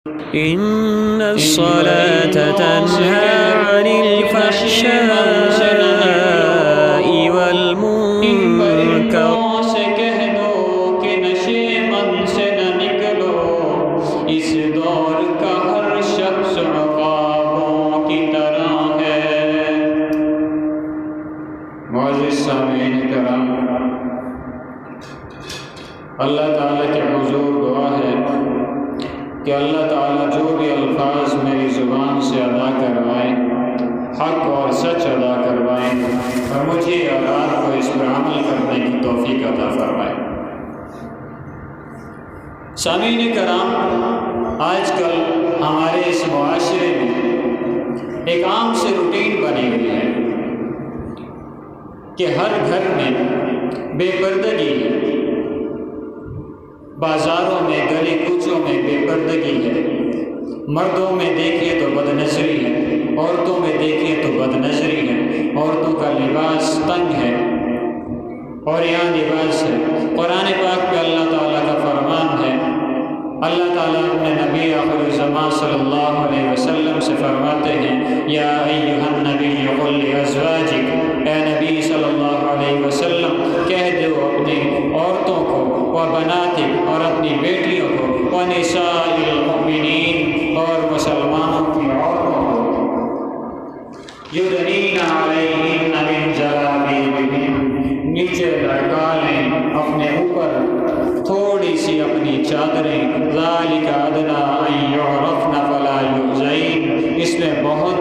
إن الصلاة تنهى عن الفحشاء والمنكر سے کہہ دو کہ نشے من سے نہ نکلو، اس دور کا ہر شخص عقابوں کی طرح ہے۔ معزز سامعین کرام، اللہ تعالیٰ کے حضور دعا ہے کہ اللہ تعالیٰ جو بھی الفاظ میری زبان سے ادا کروائیں حق اور سچ ادا کروائیں، اور مجھے اور آپ کو اس پر عمل کرنے کی توفیق عطا فرمائے۔ سامعین کرام، آج کل ہمارے اس معاشرے میں ایک عام سے روٹین بنی ہوئی ہے کہ ہر گھر میں بے پردگی ہے، بازاروں میں گلی کوچوں میں بے پردگی ہے، مردوں میں دیکھیے تو بد نظری ہے، عورتوں میں دیکھیے تو بد نظری ہے، عورتوں کا لباس تنگ ہے اور یہاں لباس ہے۔ قرآن پاک پہ اللہ تعالیٰ کا فرمان ہے، اللہ تعالیٰ اپنے نبی آخر الزمان صلی اللہ علیہ وسلم سے فرماتے ہیں، یا ایھا النبی قل لازواجک، اے نبی صلی اللہ علیہ وسلم کہہ دو اپنی عورتوں کو، وبناتک اور اپنی بیٹیوں کو، ونساء المؤمنین اور مسلمانوں کی عورتوں کو، یدنین علیہن من جلابیبہن، نیچے لٹکا لیں اپنے اوپر تھوڑی سی اپنی چادریں، ذالک ادنیٰ ان یعرفن فلا یؤذین، اس میں بہت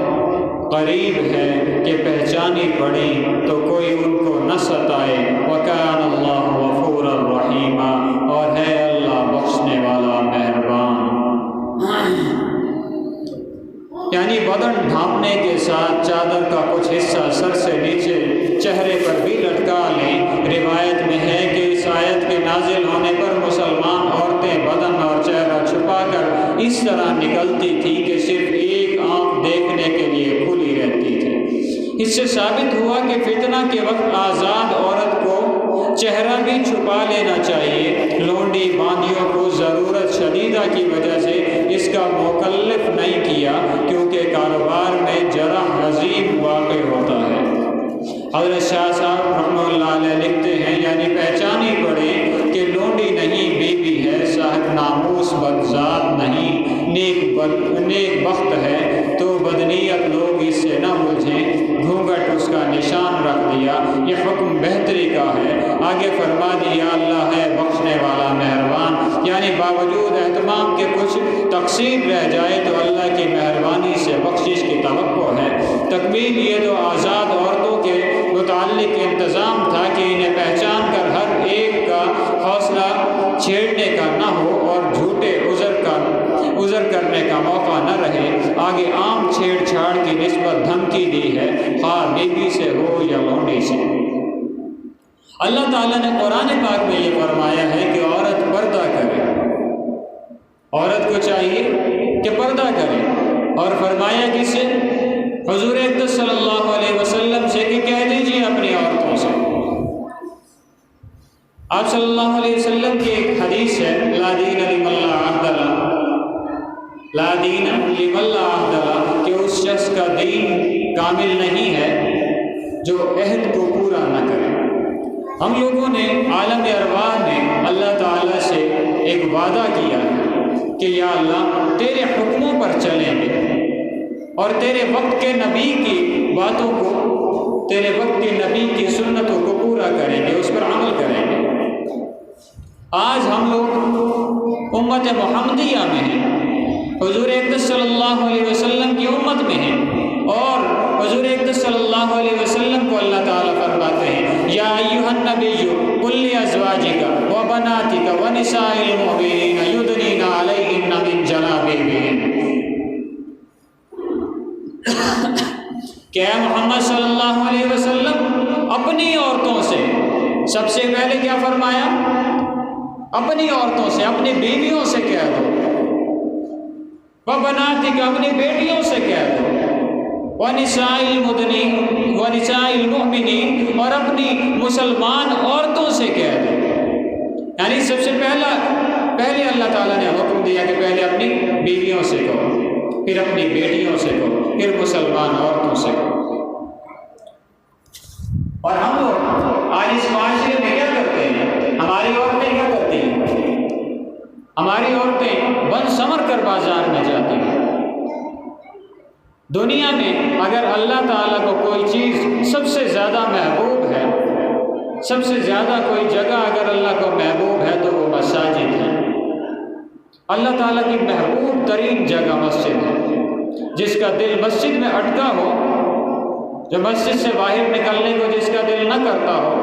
قریب ہے کہ پہچانی پڑی تو کوئی ان کو نہ ستائے، وکان اللہ غفورا رحیما، اور ہے اللہ بخشنے والا مہربان۔ یعنی بدن ڈھانپنے کے ساتھ چادر کا کچھ حصہ سر سے نیچے چہرے پر بھی لٹکا لیں۔ روایت میں ہے کہ اس آیت کے نازل ہونے پر مسلمان عورتیں بدن اور چہرہ چھپا کر اس طرح نکلتی تھی کہ صرف ایک آنکھ دیکھنے کے لیے کھلی رہتی تھی۔ اس سے ثابت ہوا کہ فتنہ کے وقت آزاد عورت کو چہرہ بھی چھپا لینا چاہیے۔ لونڈی باندیوں کو ضرورت شدیدہ کی وجہ سے اس کا مکلف نہیں کیا، کیونکہ کاروبار میں جرح عظیم واقع ہوتا ہے۔ حضرت شاہ صاحب رحمہ اللہ علیہ لکھتے ہیں، یعنی پہچانی پڑے کہ لونڈی نہیں بیوی ہے، صاحب ناموس بدذات نہیں، نیک بخت ہے، تو بدنیت لوگ اس سے نہ الجھیں۔ گھونگھٹ اس کا نشان رکھ دیا، یہ حکم بہتری کا ہے۔ آگے فرما دیا، اللہ ہے بخشنے والا مہربان، یعنی باوجود اہتمام کے کچھ تقصیر رہ جائے تو اللہ کی مہربانی سے بخشش کی توقع ہے۔ تکمیل یہ تو آزاد عورتوں کے متعلق انتظام تھا کہ انہیں پہچان کر ہر ایک کا حوصلہ چھیڑنے کا نہ ہو اور جھوٹے عذر کرنے کا موقع نہ رہے۔ آگے عام چھیڑ چھاڑ کی نسبت دھمکی دی ہے، خواہ بیوی سے ہو یا لونڈی سے۔ اللہ تعالیٰ نے قرآن پاک میں یہ فرمایا ہے کہ عورت پردہ کرے، عورت کو چاہیے کہ پردہ کرے، اور فرمایا کس سے؟ حضور اقدس صلی اللہ علیہ وسلم سے کہ کہہ دیجیے اپنی عورتوں سے۔ آپ صلی اللہ علیہ وسلم کی ایک حدیث ہے، لا دین لمن لا عہد لہ، لا دین لمن لا عہد لہ، کہ اس شخص کا دین کامل نہیں ہے جو عہد کو پورا نہ کرے۔ ہم لوگوں نے عالم ارواح میں اللہ تعالیٰ سے ایک وعدہ کیا کہ یا اللہ تیرے حکموں پر چلیں گے اور تیرے وقت کے نبی کی باتوں کو، تیرے وقت کے نبی کی سنتوں کو پورا کریں گے، اس پر عمل کریں گے۔ آج ہم لوگ امت محمدیہ میں ہیں، حضور اقدس صلی اللہ علیہ وسلم کی امت میں ہیں، اور حضور اقدس صلی اللہ علیہ وسلم کو اللہ تعالیٰ فرماتے ہیں، یا ایھا النبی قل لازواجک وبناتک ونساء المؤمنین یدنین علیہن من جلابیبہن، کہ اے محمد صلی اللہ علیہ وسلم اپنی عورتوں سے، سب سے پہلے کیا فرمایا؟ اپنی عورتوں سے، اپنی بیویوں سے کہہ دو، وبناتک اپنی بیٹیوں سے کہہ دو، ونساء المؤمنین اور اپنی مسلمان عورتوں سے کہہ دو۔ یعنی سب سے پہلا پہلے اللہ تعالیٰ نے حکم دیا کہ پہلے اپنی بیویوں سے کہو، پھر اپنی بیٹیوں سے کہو، پھر مسلمان عورتوں سے کہو۔ اور ہم لوگ آج اس معاشرے میں کیا کرتے ہیں؟ ہماری عورتیں کیا کرتی ہیں؟ ہماری عورتیں بن سنور کر بازار میں جاتی ہیں۔ دنیا میں اگر اللہ تعالیٰ کو کوئی چیز سب سے زیادہ محبوب ہے، سب سے زیادہ کوئی جگہ اگر اللہ کو محبوب ہے تو وہ مساجد ہے۔ اللہ تعالیٰ کی محبوب ترین جگہ مسجد ہے۔ جس کا دل مسجد میں اٹکا ہو، جو مسجد سے باہر نکلنے کو جس کا دل نہ کرتا ہو،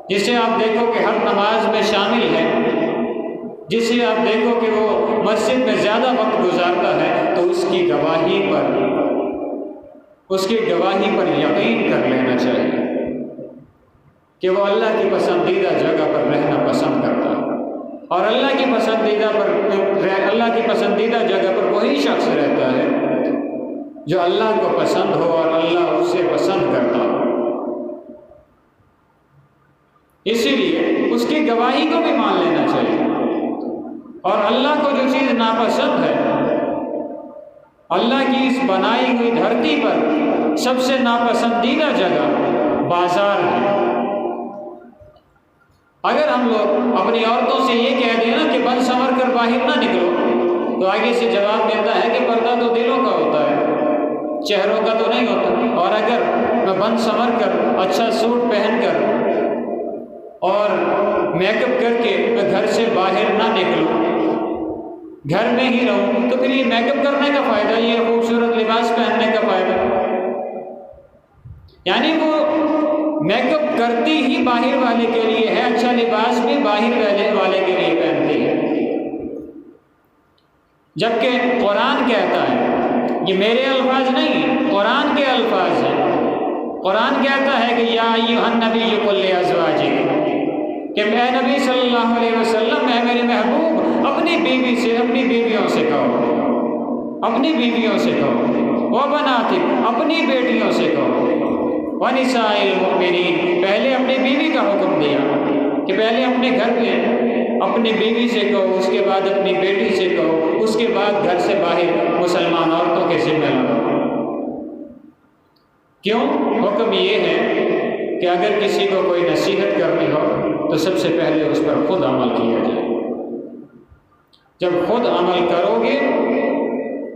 جسے آپ دیکھو کہ ہر نماز میں شامل ہے، جسے آپ دیکھو کہ وہ مسجد میں زیادہ وقت گزارتا ہے، تو اس کی گواہی پر یقین کر لینا چاہیے کہ وہ اللہ کی پسندیدہ جگہ پر رہنا پسند کرتا ہے۔ اور اللہ کی پسندیدہ جگہ پر وہی شخص رہتا ہے جو اللہ کو پسند ہو اور اللہ اسے پسند کرتا ہو۔ اسی لیے اس کی گواہی کو بھی مان لینا چاہیے۔ اور اللہ کو جو چیز ناپسند ہے، اللہ کی اس بنائی ہوئی دھرتی پر سب سے ناپسندیدہ جگہ بازار ہے۔ اگر ہم لوگ اپنی عورتوں سے یہ کہہ دیں نا کہ بن سنور کر باہر نہ نکلو، تو آگے سے جواب ملتا ہے کہ پردہ تو دلوں کا ہوتا ہے، چہروں کا تو نہیں ہوتا۔ اور اگر میں بن سنور کر اچھا سوٹ پہن کر اور میک اپ کر کے میں گھر سے باہر نہ نکلوں، گھر میں ہی رہوں، تو پھر یہ میک اپ کرنے کا فائدہ، یہ خوبصورت لباس پہننے کا فائدہ؟ یعنی وہ میک اپ کرتی ہی باہر والے کے لیے ہے، اچھا لباس بھی باہر والے کے لیے پہنتی ہے۔ جبکہ قرآن کہتا ہے، یہ میرے الفاظ نہیں، قرآن کے الفاظ ہیں۔ قرآن کہتا ہے کہ یا ایھا النبی قل لازواجک، کہ اے نبی صلی اللہ علیہ وسلم، اے میرے محبوب، اپنی بیویوں سے کہو، اپنی بیویوں سے کہو، وبناتک، اپنی بیٹیوں سے کہو، ونساء المؤمنین، پہلے اپنی بیوی کا حکم دیا کہ پہلے اپنے گھر میں اپنی بیوی سے کہو، اس کے بعد اپنی بیٹی سے کہو، اس کے بعد گھر سے باہر مسلمان عورتوں کے ذمہ لگاؤ۔ کیوں؟ حکم یہ ہے کہ اگر کسی کو کوئی نصیحت کرنی ہو تو سب سے پہلے اس پر خود عمل کیا جائے۔ جب خود عمل کرو گے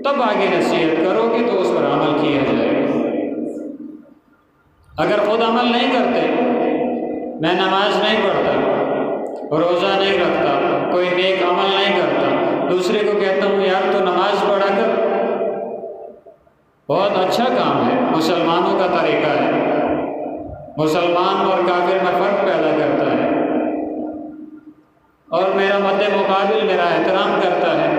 تب آگے نصیحت کرو گے تو اس پر عمل کیا جائے گا۔ اگر خود عمل نہیں کرتے، میں نماز نہیں پڑھتا، روزہ نہیں رکھتا، کوئی نیک عمل نہیں کرتا، دوسرے کو کہتا ہوں یار تو نماز پڑھا کر، بہت اچھا کام ہے، مسلمانوں کا طریقہ ہے، مسلمان اور کافر میں فرق پیدا کرتا ہے، اور میرا مد مقابل میرا احترام کرتا ہے،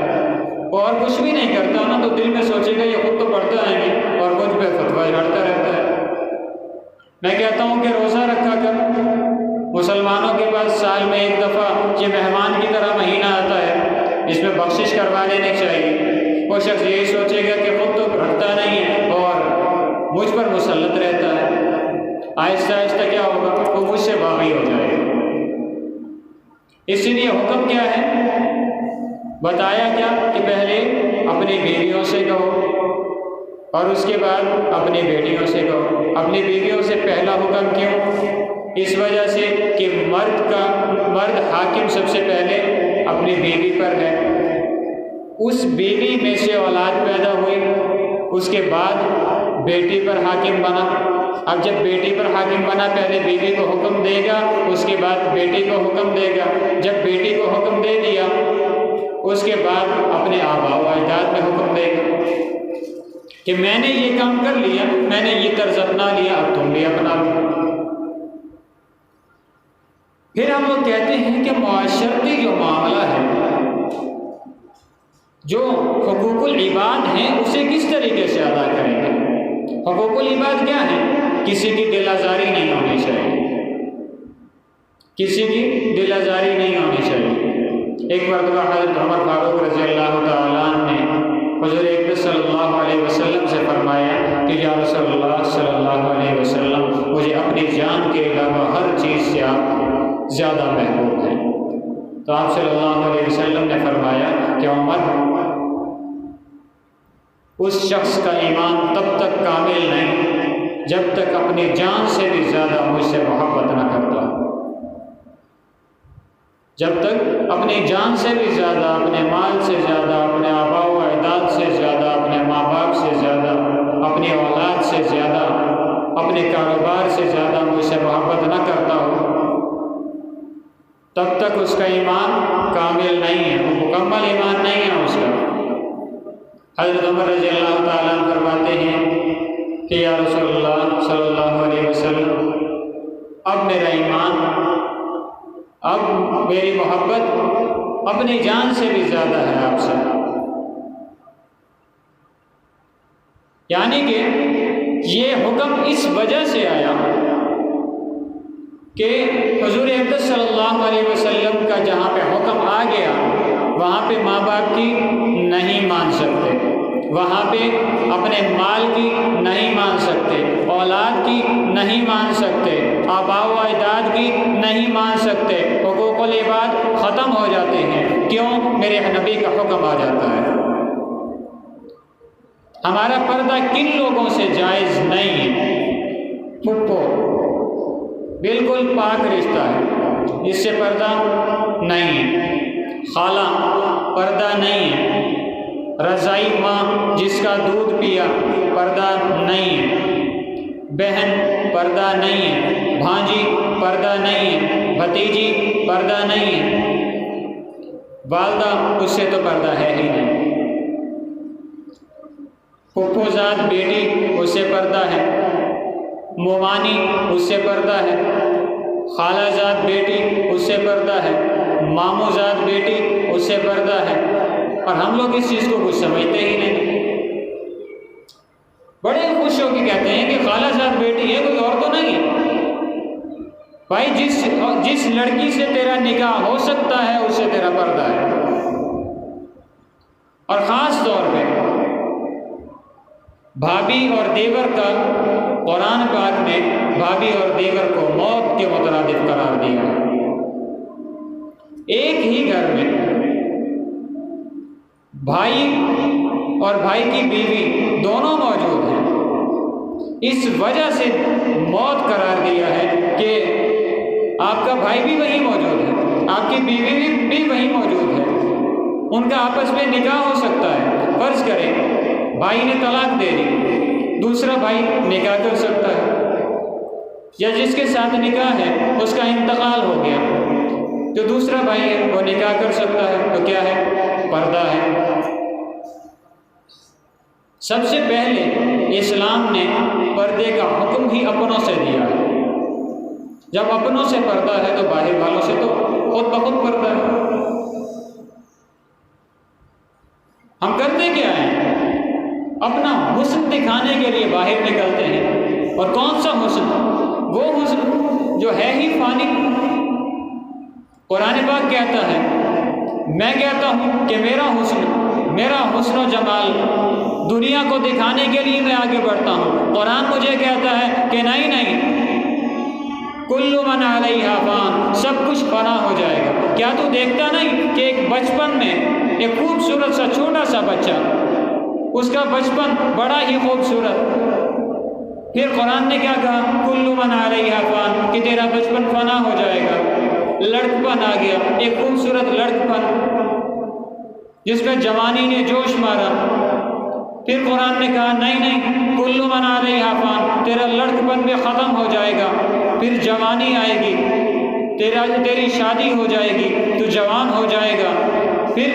اور کچھ بھی نہیں کرتا نا، تو دل میں سوچے گا یہ خود تو پڑھتا ہے نہیں اور مجھ پہ فتویٰ جھاڑتا رہتا ہے۔ میں کہتا ہوں کہ روزہ رکھا کر، مسلمانوں کے پاس سال میں ایک دفعہ یہ مہمان کی طرح مہینہ آتا ہے، اس میں بخشش کروا لینی چاہیے۔ وہ شخص یہی سوچے گا کہ خود تو رکھتا نہیں ہے اور مجھ پر مسلط رہتا ہے، آہستہ آہستہ کیا ہوگا، وہ مجھ سے باغی ہو جائے گا۔ اسی لیے حکم کیا ہے؟ بتایا کیا کہ پہلے اپنی بیویوں سے کہو اور اس کے بعد اپنی بیٹیوں سے کہو۔ اپنی بیویوں سے پہلا حکم کیوں؟ اس وجہ سے کہ مرد حاکم سب سے پہلے اپنی بیوی پر ہے، اس بیوی میں سے اولاد پیدا ہوئی، اس کے بعد بیٹی پر حاکم بنا۔ اب جب بیٹی پر حاکم بنا، پہلے بیوی کو حکم دے گا، اس کے بعد بیٹی کو حکم دے گا۔ جب بیٹی کو حکم دے دیا، اس کے بعد اپنے آباء و اجداد میں حکم دے گا کہ میں نے یہ کام کر لیا، میں نے یہ طرز اپنا لیا، اب تم بھی اپنا لو۔ پھر ہم لوگ کہتے ہیں کہ معاشرتی جو معاملہ ہے، جو حقوق العباد ہیں، اسے کس طریقے سے ادا کریں گے؟ حقوق العباد کیا ہے؟ کسی کی دل آزاری نہیں ہونی چاہیے، کسی کی دل آزاری نہیں ہونی چاہیے۔ ایک مرتبہ حضرت عمر فاروق رضی اللہ تعالیٰ عنہ نے حضور اقدس صلی اللہ علیہ وسلم سے فرمایا کہ یا رسول اللہ صلی اللہ علیہ وسلم، مجھے اپنی جان کے علاوہ ہر چیز سے آپ زیادہ محبوب ہیں۔ تو آپ صلی اللہ علیہ وسلم نے فرمایا کہ عمر، اس شخص کا ایمان تب تک کامل نہیں جب تک اپنی جان سے بھی زیادہ مجھ سے محبت نہ کرتا، جب تک اپنی جان سے بھی زیادہ، اپنے مال سے زیادہ، اپنے آباء و اجداد سے زیادہ، اپنے ماں باپ سے زیادہ، اپنی اولاد سے زیادہ، اپنے کاروبار سے زیادہ مجھ سے محبت نہ کرتا ہو، تب تک اس کا ایمان کامل نہیں ہے، وہ مکمل ایمان نہیں ہے اس کا۔ حضرت عمر رضی اللہ تعالیٰ عنہ فرماتے ہیں کہ یا رسول اللہ صلی اللہ علیہ وسلم، اب میرا ایمان، اب میری محبت اپنی جان سے بھی زیادہ ہے آپ سے۔ یعنی کہ یہ حکم اس وجہ سے آیا کہ حضور اقدس صلی اللہ علیہ وسلم کا جہاں پہ حکم آ گیا وہاں پہ ماں باپ کی نہیں مان سکتے، وہاں پہ اپنے مال کی نہیں مان سکتے، اولاد کی نہیں مان سکتے، آباء و اجداد کی نہیں مان سکتے، حقوق العباد ختم ہو جاتے ہیں۔ کیوں؟ میرے نبی کا حکم آ جاتا ہے۔ ہمارا پردہ کن لوگوں سے جائز نہیں ہے؟ پھپھو بالکل پاک رشتہ ہے، اس سے پردہ نہیں ہے۔ خالہ پردہ نہیں ہے۔ رضائی ماں جس کا دودھ پیا پردہ نہیں ہے۔ بہن پردہ نہیں ہے۔ بھانجی پردہ نہیں ہے۔ بھتیجی پردہ نہیں ہے۔ والدہ اس سے تو پردہ ہے ہی نہیں۔ پھپھو زاد بیٹی اس سے پردہ ہے، مومانی اس سے پردہ ہے، خالہ زاد بیٹی اس سے پردہ ہے، ماموں زاد بیٹی اس سے پردہ ہے، اور ہم لوگ اس چیز کو کچھ سمجھتے ہی نہیں۔ بڑے خوش ہو کے کہتے ہیں کہ خالہ زاد بیٹی ہے، کوئی اور تو نہیں ہے۔ بھائی جس لڑکی سے تیرا نکاح ہو سکتا ہے اس سے تیرا پردہ ہے۔ اور خاص طور پہ بھابھی اور دیور کا قرآن پاک نے بھابھی اور دیور کو موت کے مترادف قرار دیا۔ ایک ہی گھر میں بھائی اور بھائی کی بیوی دونوں موجود ہیں، اس وجہ سے موت قرار دیا ہے کہ آپ کا بھائی بھی وہیں موجود ہے، آپ کی بیوی بھی وہیں موجود ہے، ان کا آپس میں نکاح ہو سکتا ہے۔ فرض کریں بھائی نے طلاق دے دی، دوسرا بھائی نکاح کر سکتا ہے، یا جس کے ساتھ نکاح ہے اس کا انتقال ہو گیا، جو دوسرا بھائی ہے وہ نکاح کر سکتا ہے، تو کیا ہے؟ پردہ ہے۔ سب سے پہلے اسلام نے پردے کا حکم ہی اپنوں سے دیا ہے۔ جب اپنوں سے پردہ ہے تو باہر والوں سے تو خود بخود پردہ ہے۔ ہم کرتے کیا ہیں؟ اپنا حسن دکھانے کے لیے باہر نکلتے ہیں، اور کون سا حسن؟ وہ حسن جو ہے ہی فانی۔ قرآن پاک کہتا ہے، میں کہتا ہوں کہ میرا حسن و جمال دنیا کو دکھانے کے لیے میں آگے بڑھتا ہوں۔ قرآن مجھے کہتا ہے کہ نہیں، کل من علیہا فان، سب کچھ فنا ہو جائے گا۔ کیا تو دیکھتا نہیں کہ ایک بچپن میں ایک خوبصورت سا چھوٹا سا بچہ، اس کا بچپن بڑا ہی خوبصورت، پھر قرآن نے کیا کہا؟ کل من علیہا فان، کہ تیرا بچپن فنا ہو جائے گا۔ لڑکپن آ گیا، ایک خوبصورت لڑکپن جس میں جوانی نے جوش مارا، پھر قرآن نے کہا نہیں، کل من علیہا فان، تیرا لڑکپن بھی ختم ہو جائے گا، پھر جوانی آئے گی، تیری شادی ہو جائے گی، تو جوان ہو جائے گا۔ پھر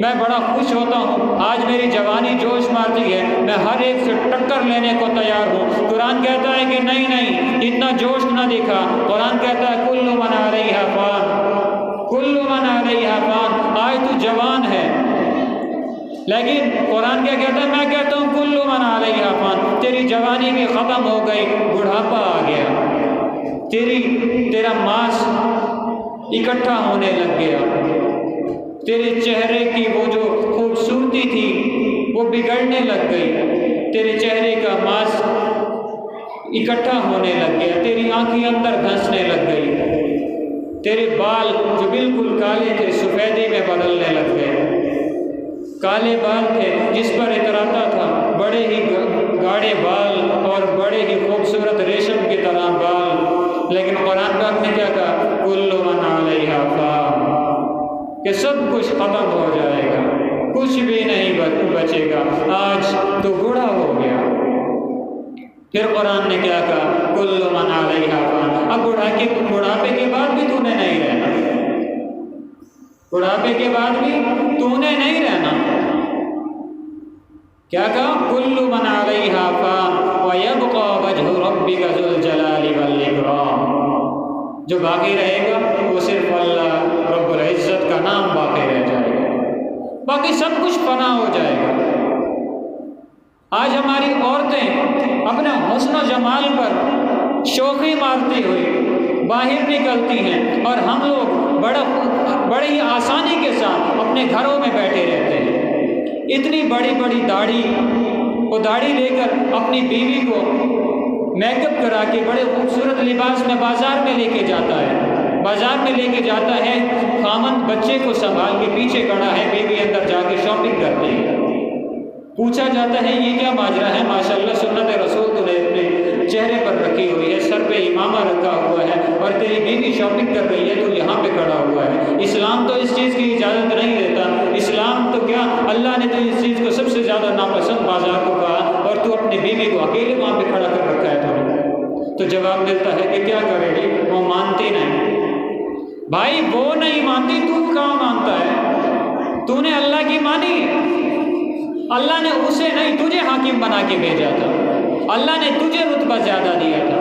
میں بڑا خوش ہوتا ہوں، آج میری جوانی جوش مارتی ہے، میں ہر ایک سے ٹکر لینے کو تیار ہوں۔ قرآن کہتا ہے کہ نہیں، اتنا جوش نہ دکھا۔ قرآن کہتا ہے کل من علیہا فان، کل من علیہا فان، آج تو جوان ہے، لیکن قرآن کیا کہتا ہے؟ میں کہتا ہوں کل من علیہا فان، تیری جوانی بھی ختم ہو گئی، بڑھاپا آ گیا، تیرا ماس اکٹھا ہونے لگ گیا، تیرے چہرے کی وہ جو خوبصورتی تھی وہ بگڑنے لگ گئی، تیرے چہرے کا ماس اکٹھا ہونے لگ گیا، تیری آنکھیں اندر دھنسنے لگ گئی۔ تیرے بال جو بالکل کالے تھے سفیدی میں بدلنے لگ گئے۔ کالے بال تھے جس پر اتراتا تھا، بڑے ہی گاڑے بال اور بڑے ہی خوبصورت ریشم کی طرح بال، لیکن قرآن پاک نے کیا کہا؟ کل من علیہا فان، کہ سب کچھ ختم ہو جائے گا، کچھ بھی نہیں بچے گا، آج تو بوڑھا ہو گیا۔ پھر قرآن نے کیا کہا؟ کل من علیہا فان، اب بڑھاپے کے بعد بھی تو نے نہیں رہنا، بڑھاپے کے بعد بھی تو نے نہیں رہنا۔ کیا کہا؟ کل من علیہا فان ویبقى وجہ ربک ذو الجلال والاکرام، جو باقی رہے گا وہ صرف اللہ رب العزت کا نام باقی رہ جائے گا، باقی سب کچھ فنا ہو جائے گا۔ آج ہماری عورتیں اپنے حسن و جمال پر شوخی مارتی ہوئی باہر نکلتی ہیں، اور ہم لوگ بڑی ہی آسانی کے ساتھ اپنے گھروں میں بیٹھے رہتے ہیں۔ اتنی بڑی بڑی داڑھی، وہ داڑھی لے کر اپنی بیوی کو میک اپ کرا کے بڑے خوبصورت لباس میں بازار میں لے کے جاتا ہے، بازار میں لے کے جاتا ہے، خامند بچے کو سنبھال کے پیچھے کھڑا ہے، بیوی اندر جا کے شاپنگ کرتی ہے۔ پوچھا جاتا ہے یہ کیا ماجرا ہے؟ ماشاءاللہ سنت رسول تو نے اپنے چہرے پر رکھی ہوئی ہے، سر پہ امامہ رکھا ہوا ہے، اور تیری بیوی شاپنگ کر رہی ہے، تو یہاں پہ کھڑا ہوا ہے۔ اسلام تو اس چیز کی اجازت نہیں دیتا، اسلام تو کیا، اللہ نے تو اس چیز کو سب سے زیادہ ناپسند بازار کو کہا، اور تو اپنی بیوی کو اکیلے وہاں پہ کھڑا کر رکھا ہے تو جواب ملتا ہے کہ کیا کرے گی، وہ مانتی نہیں۔ بھائی وہ نہیں مانتی، تو کہاں مانتا ہے؟ تو نے اللہ کی مانی ہے، اللہ نے اسے نہیں تجھے حاکم بنا کے بھیجا تھا، اللہ نے تجھے رتبہ زیادہ دیا تھا۔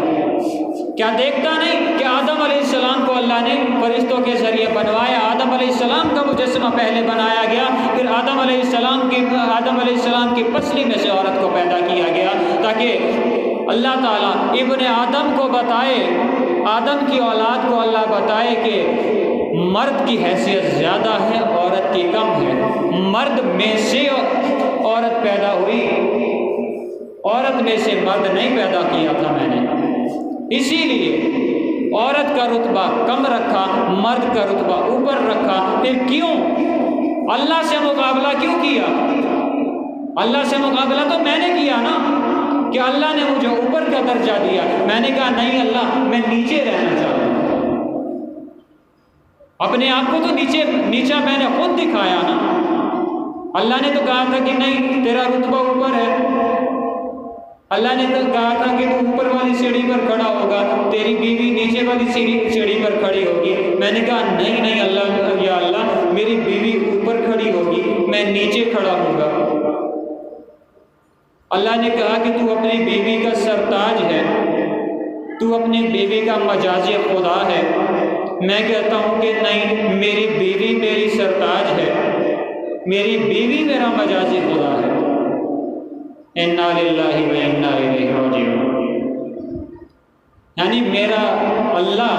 کیا دیکھتا نہیں کہ آدم علیہ السلام کو اللہ نے فرشتوں کے ذریعے بنوایا، آدم علیہ السلام کا مجسمہ پہلے بنایا گیا، پھر آدم علیہ السلام کی پسلی میں سے عورت کو پیدا کیا گیا، تاکہ اللہ تعالیٰ ابن آدم کو بتائے، آدم کی اولاد کو اللہ بتائے کہ مرد کی حیثیت زیادہ ہے، عورت کی کم ہے۔ مرد میں سے عورت پیدا ہوئی، عورت میں سے مرد نہیں پیدا کیا تھا میں نے، اسی لیے عورت کا رتبہ کم رکھا، مرد کا رتبہ اوپر رکھا۔ پھر کیوں؟ اللہ سے مقابلہ کیوں کیا؟ اللہ سے مقابلہ تو میں نے کیا نا، کہ اللہ نے مجھے اوپر کا درجہ دیا، میں نے کہا نہیں اللہ میں نیچے رہنا چاہتا ہوں۔ اپنے آپ کو تو نیچا میں نے خود دکھایا نا، اللہ نے تو کہا تھا کہ نہیں تیرا رتبہ اوپر ہے، اللہ نے تو کہا تھا کہ تو اوپر والی سیڑھی پر کھڑا ہوگا، تیری بیوی نیچے والی سیڑھی پر کھڑی ہوگی۔ میں نے کہا نہیں اللہ، یا اللہ میری بیوی اوپر کھڑی ہوگی، میں نیچے کھڑا ہوں گا۔ اللہ نے کہا کہ تو اپنی بیوی کا سرتاج ہے، تو اپنی بیوی کا مجازی خدا ہے۔ میں کہتا ہوں کہ نہیں، میری بیوی میری سرتاج ہے، میری بیوی میرا مجازی خدا ہے۔ انا للہ و انا الیہ راجعون، یعنی میرا اللہ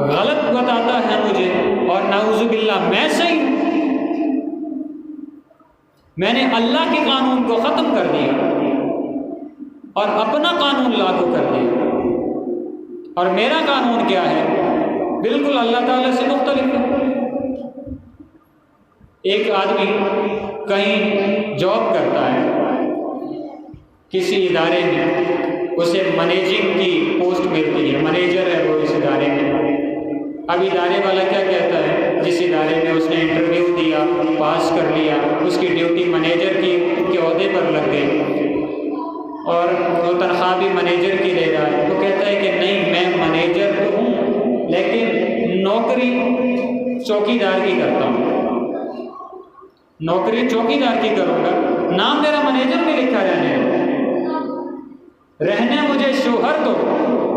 غلط بتاتا ہے مجھے، اور نعوذ باللہ میں صحیح، میں نے اللہ کے قانون کو ختم کر دیا اور اپنا قانون لاگو کر دیا، اور میرا قانون کیا ہے؟ بالکل اللہ تعالیٰ سے مختلف ہے۔ ایک آدمی کہیں جاب کرتا ہے، کسی ادارے میں اسے مینیجنگ کی پوسٹ ملتی ہے، مینیجر ہے وہ اس ادارے میں۔ اب ادارے والا کیا کہتا ہے، جس ادارے میں اس نے انٹرویو دیا، پاس کر لیا، اس کی ڈیوٹی مینیجر کے عہدے پر لگ گئی، اور وہ تنخواہ بھی مینیجر کی لے رہا ہے، وہ کہتا ہے کہ نہیں میں مینیجر تو ہوں لیکن نوکری چوکیدار کی کرتا ہوں، نوکری چوکیدار کی کروں گا، نام میرا مینیجر میں لکھا رہنے مجھے شوہر دو،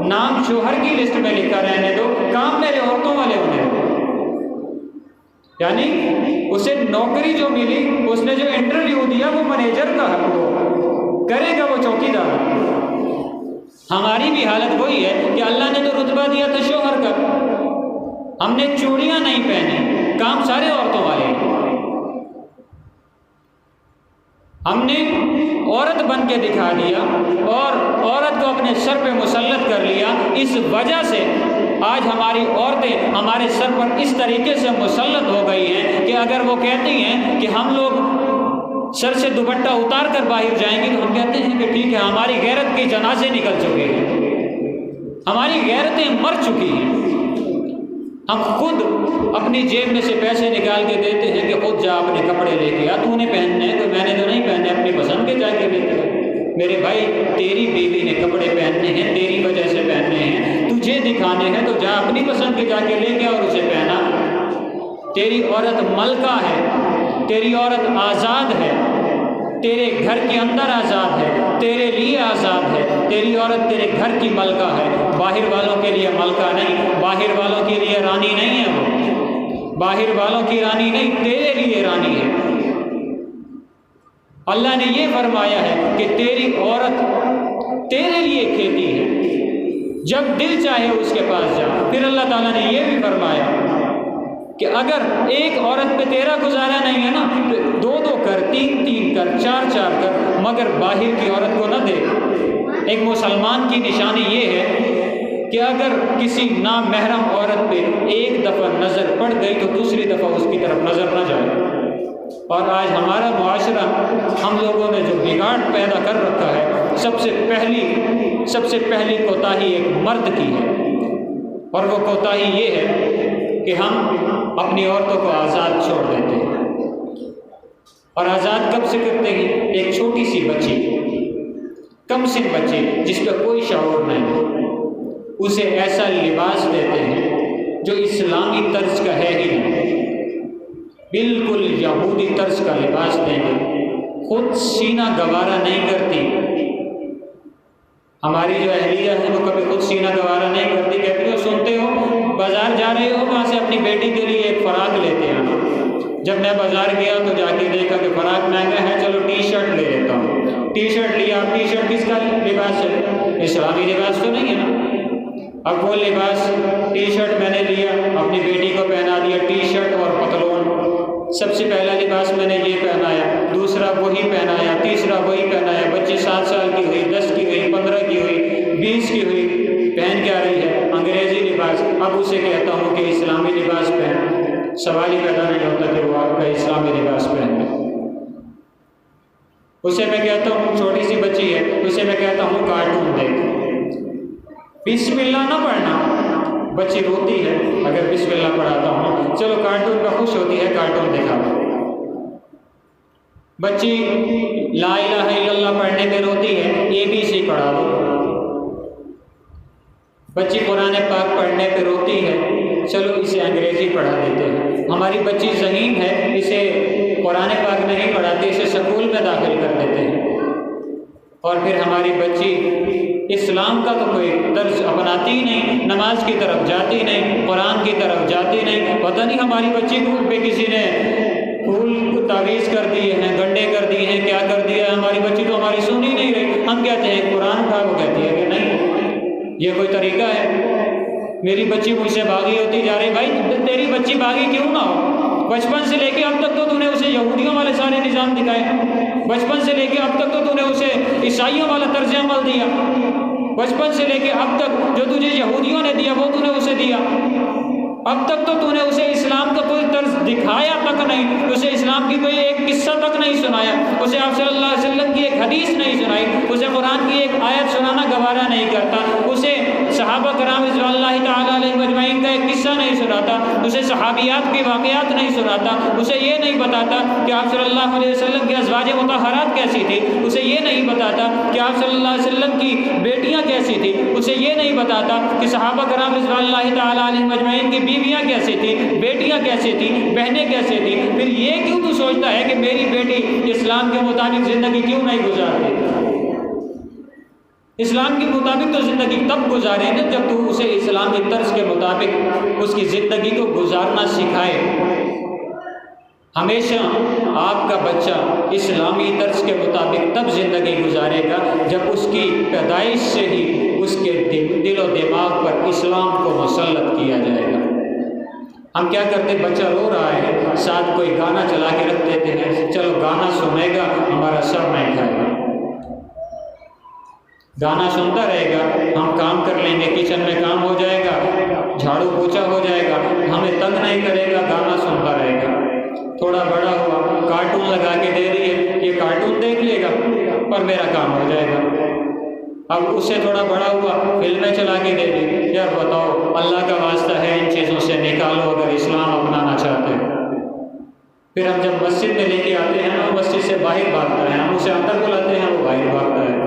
نام شوہر کی لسٹ میں لکھا رہنے دو، کام میرے عورتوں والے ہونے دو۔ یعنی اسے نوکری جو ملی، اس نے جو انٹرویو دیا وہ مینیجر کا حق ہو، کرے گا وہ چوکیدار۔ ہماری بھی حالت وہی ہے کہ اللہ نے تو رتبہ دیا تھا شوہر کا، ہم نے چوڑیاں نہیں پہنی، کام سارے عورتوں والے ہیں، ہم نے عورت بن کے دکھا دیا اور عورت کو اپنے سر پہ مسلط کر لیا۔ اس وجہ سے آج ہماری عورتیں ہمارے سر پر اس طریقے سے مسلط ہو گئی ہیں کہ اگر وہ کہتی ہیں کہ ہم لوگ سر سے دوپٹہ اتار کر باہر جائیں گے تو ہم کہتے ہیں کہ ٹھیک ہے، ہماری غیرت کے جنازے نکل چکے ہیں، ہماری غیرتیں مر چکی ہیں۔ ہم خود اپنی جیب میں سے پیسے نکال کے دیتے ہیں کہ خود جا اپنے کپڑے لے کے آ، تو نے پہننے ہیں، کوئی میں نے تو نہیں پہننے، اپنی پسند کے جا کے لیتے ہیں۔ میرے بھائی، تیری بیوی نے کپڑے پہننے ہیں، تیری وجہ سے پہننے ہیں، تجھے دکھانے ہیں تو جا اپنی پسند کے جا کے لے کے اور اسے پہنا۔ تیری عورت ملکہ ہے، تیری عورت آزاد ہے، تیرے گھر کے اندر آزاد ہے، تیرے لیے آزاد ہے، تیری عورت تیرے گھر کی ملکہ ہے، باہر والوں کے لیے ملکہ نہیں، باہر والوں کے لیے رانی نہیں ہے، وہ باہر والوں کی رانی نہیں، تیرے لیے رانی ہے۔ اللہ نے یہ فرمایا ہے کہ تیری عورت تیرے لیے کھیتی ہے، جب دل چاہے اس کے پاس جا۔ پھر اللہ تعالیٰ نے یہ بھی فرمایا کہ اگر ایک عورت پہ تیرا گزارا نہیں ہے نا تو دو دو کر، تین تین کر، چار چار کر، مگر باہر کی عورت کو نہ دے۔ ایک مسلمان کی نشانی یہ ہے کہ اگر کسی نامحرم عورت پہ ایک دفعہ نظر پڑ گئی تو دوسری دفعہ اس کی طرف نظر نہ جائے۔ اور آج ہمارا معاشرہ، ہم لوگوں نے جو بگاڑ پیدا کر رکھا ہے، سب سے پہلی کوتاہی ایک مرد کی ہے، اور وہ کوتاہی یہ ہے کہ ہم اپنی عورتوں کو آزاد چھوڑ دیتے ہیں۔ اور آزاد کب سے کرتے ہیں؟ ایک چھوٹی سی بچی، کم سن بچی جس پہ کوئی شعور نہیں، اسے ایسا لباس دیتے ہیں جو اسلامی طرز کا ہے ہی نہیں، بالکل یہودی طرز کا لباس دیں گے، خود سینہ گوارا نہیں کرتی۔ ہماری جو اہلیہ ہے وہ کبھی خود سینہ گوارا نہیں کرتی، کہتی ہو سنتے ہو بازار جا رہے ہو، وہاں سے اپنی بیٹی کے لیے ایک فراق لیتے ہیں۔ جب میں بازار گیا تو جا کے دیکھا کہ فراق مہنگا ہے، چلو ٹی شرٹ لے لیتا ہوں۔ ٹی شرٹ لیا، ٹی شرٹ کس کا لباس ہے؟ اسلامی لباس تو نہیں ہے نا۔ اب وہ لباس ٹی شرٹ میں نے لیا، اپنی بیٹی کو پہنا دیا، ٹی شرٹ اور پتلون۔ سب سے پہلا لباس میں نے یہ پہنایا، دوسرا وہی پہنایا، تیسرا وہی پہنایا۔ بچی 7 سال کی ہوئی، 10 کی ہوئی، 15 کی ہوئی، 20 کی ہوئی، پہن کیا رہی ہے؟ انگریزی لباس۔ اب اسے کہتا ہوں کہ اسلامی لباس پہن، سوال ہی پیدا نہیں ہوتا کہ وہ آپ کا اسلامی لباس پہنے۔ اسے میں کہتا ہوں، چھوٹی سی بچی ہے، اسے میں کہتا ہوں کارٹون دیکھ، بسم اللہ نہ پڑھنا۔ بچی روتی ہے اگر بسم اللہ پڑھاتا ہوں، چلو کارٹون پہ خوش ہوتی ہے، کارٹون دکھا دو۔ بچی لا الہ الا اللہ پڑھنے پہ روتی ہے، ABC پڑھا دو۔ بچی قرآن پاک پڑھنے پہ روتی ہے، چلو اسے انگریزی پڑھا دیتے ہیں۔ ہماری بچی ذہین ہے، اسے قرآن پاک نہیں پڑھاتے، اسے سکول میں داخل کر دیتے ہیں۔ اور پھر ہماری بچی اسلام کا تو کوئی طرز اپناتی ہی نہیں، نماز کی طرف جاتی نہیں، قرآن کی طرف جاتی نہیں۔ پتہ نہیں ہماری بچی کو پہ کسی نے پھول تعویذ کر دیے ہیں، گنڈے کر دیے ہیں، کیا کر دیا ہے۔ ہماری بچی تو ہماری سن ہی نہیں رہی۔ ہم کہتے ہیں قرآن اٹھا، وہ کہتی ہے کہ نہیں، یہ کوئی طریقہ ہے؟ میری بچی مجھ سے باغی ہوتی جا رہی۔ بھائی تیری بچی باغی کیوں نہ ہو؟ بچپن سے لے کے اب تک تو نے اسے یہودیوں والے سارے نظام دکھائے، بچپن سے لے کے اب تک تو نے اسے عیسائیوں والا طرز عمل دیا، بچپن سے لے کے اب تک جو تجھے یہودیوں نے دیا وہ نے اسے دیا۔ اب تک تو نے اسے اسلام کا کوئی طرز دکھایا تک نہیں، اسے اسلام کی کوئی ایک قصہ تک نہیں سنایا، اسے آپ صلی اللہ علیہ وسلم کی ایک حدیث نہیں سنائی، اسے قرآن کی ایک آیت سنانا گوارا نہیں کرتا، اسے صحابہ کرام رضوان اللہ تعالیٰ علیہ مجمعین کا ایک قصہ نہیں سناتا، اسے صحابیات کے واقعات نہیں سناتا، اسے یہ نہیں بتاتا کہ آپ صلی اللہ علیہ وسلم کی ازواج مطہرات کیسی تھی، اسے یہ نہیں بتاتا کہ آپ صلی اللہ علیہ وسلم کی بیٹیاں کیسی تھی، اسے یہ نہیں بتاتا کہ صحابہ کرام رضوان اللہ تعالیٰ علیہ مجمعین کی بیویاں کیسی تھی، بیٹیاں کیسی تھی، بہنیں کیسی تھی۔ پھر یہ کیوں تو سوچتا ہے کہ میری بیٹی اسلام کے مطابق زندگی کیوں نہیں گزارتی؟ اسلام کے مطابق تو زندگی تب گزارے نا جب تو اسے اسلامی طرز کے مطابق اس کی زندگی کو گزارنا سکھائے۔ ہمیشہ آپ کا بچہ اسلامی طرز کے مطابق تب زندگی گزارے گا جب اس کی پیدائش سے ہی اس کے دل و دماغ پر اسلام کو مسلط کیا جائے گا۔ ہم کیا کرتے، بچہ رو رہا ہے، ساتھ کوئی گانا چلا کے رکھ دیتے ہیں، چلو گانا سنے گا ہمارا سر نہیں کھائے گا۔ گانا سنتا رہے گا، ہم کام کر لیں گے، کچن میں کام ہو جائے گا، جھاڑو پوچھا ہو جائے گا، ہمیں تنگ نہیں کرے گا، گانا سنتا رہے گا۔ تھوڑا بڑا ہوا، کارٹون لگا کے دے رہی ہے، یہ کارٹون دیکھ لے گا اور میرا کام ہو جائے گا۔ اب اس سے تھوڑا بڑا ہوا، فلمیں چلا کے دے دی، یار بتاؤ اللہ کا واسطہ ہے ان چیزوں سے نکالو اگر اسلام اپنانا چاہتے ہیں۔ پھر ہم جب مسجد میں لے کے آتے ہیں نا، وہ مسجد سے باہر بھاگتا ہے، ہم اسے اندر بلاتے ہیں، وہ باہر بھاگتا ہے۔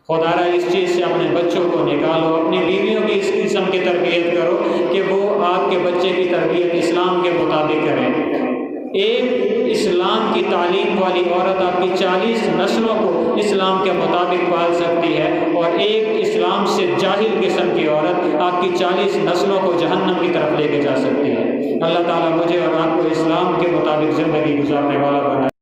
خدا را اس چیز سے اپنے بچوں کو نکالو، اپنی بیویوں کی اس قسم کی تربیت کرو کہ وہ آپ کے بچے کی تربیت اسلام کے مطابق کریں۔ ایک اسلام کی تعلیم والی عورت آپ کی 40 نسلوں کو اسلام کے مطابق پال سکتی ہے، اور ایک اسلام سے جاہل قسم کی عورت آپ کی 40 نسلوں کو جہنم کی طرف لے کے جا سکتی ہے۔ اللہ تعالیٰ مجھے اور آپ کو اسلام کے مطابق زندگی گزارنے والا بنائے۔